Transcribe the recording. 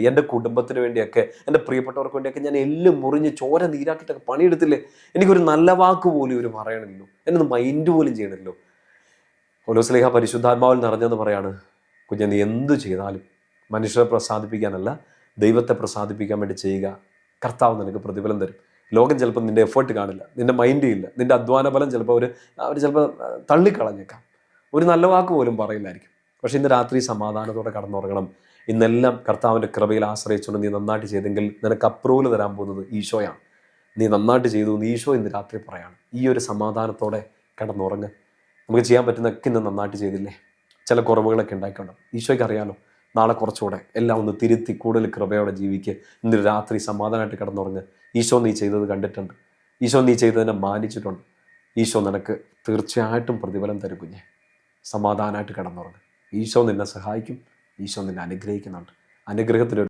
എൻ്റെ കുടുംബത്തിന് വേണ്ടിയൊക്കെ, എൻ്റെ പ്രിയപ്പെട്ടവർക്ക് വേണ്ടിയൊക്കെ ഞാൻ എല്ലും മുറിഞ്ഞ് ചോര നീരാക്കിയിട്ടൊക്കെ പണിയെടുത്തില്ലേ. എനിക്കൊരു നല്ല വാക്ക് പോലും ഇവർ പറയണമല്ലോ, എന്നൊന്ന് മൈൻഡ് പോലും ചെയ്യണമല്ലോ. പൗലോസ്ലീഹ പരിശുദ്ധാത്മാവിൽ നിറഞ്ഞെന്ന് പറയാണ്, കുഞ്ഞെ നീ എന്തു ചെയ്താലും മനുഷ്യരെ പ്രസാദിപ്പിക്കാനല്ല, ദൈവത്തെ പ്രസാദിപ്പിക്കാൻ വേണ്ടി ചെയ്യുക. കർത്താവ് നിനക്ക് പ്രതിഫലം തരും. ലോകം ചിലപ്പോൾ നിൻ്റെ എഫേർട്ട് കാണില്ല, നിൻ്റെ മൈൻഡ് ഇല്ല, നിൻ്റെ അധ്വാന ഫലം ചിലപ്പോൾ അവർ ചിലപ്പോൾ തള്ളിക്കളഞ്ഞേക്കാം, ഒരു നല്ല വാക്ക് പോലും പറയില്ലായിരിക്കും. പക്ഷേ ഇന്ന് രാത്രി സമാധാനത്തോടെ കടന്നുറങ്ങണം. ഇന്നെല്ലാം കർത്താവിൻ്റെ കൃപയിൽ ആശ്രയിച്ചുകൊണ്ട് നീ നന്നായിട്ട് ചെയ്തെങ്കിൽ നിനക്ക് അപ്രൂവൽ തരാൻ പോകുന്നത് ഈശോയാണ്. നീ നന്നായിട്ട് ചെയ്തു എന്ന് ഈശോ ഇന്ന് രാത്രി പറയാണ്. ഈ ഒരു സമാധാനത്തോടെ കിടന്നുറങ്ങ്. നമുക്ക് ചെയ്യാൻ പറ്റുന്നതൊക്കെ ഇന്ന് നന്നായിട്ട് ചെയ്തില്ലേ. ചില കുറവുകളൊക്കെ ഉണ്ടായിക്കൊണ്ടാവും, ഈശോയ്ക്ക് അറിയാലോ. നാളെ കുറച്ചുകൂടെ എല്ലാം ഒന്ന് തിരുത്തി കൂടുതൽ കൃപയോടെ ജീവിക്കുക. ഇന്നൊരു രാത്രി സമാധാനമായിട്ട് കിടന്നുറങ്ങ്. ഈശോ നീ ചെയ്തത് കണ്ടിട്ടുണ്ട്, ഈശോ നീ ചെയ്തതിനെ മാനിച്ചിട്ടുണ്ട്. ഈശോ നിനക്ക് തീർച്ചയായിട്ടും പ്രതിഫലം തരും കുഞ്ഞെ. സമാധാനമായിട്ട് കിടന്നുറങ്ങ്. ഈശോ നിന്നെ സഹായിക്കും, ഈശോ നിന്നെ അനുഗ്രഹിക്കുന്നുണ്ട്. അനുഗ്രഹത്തിലൊരു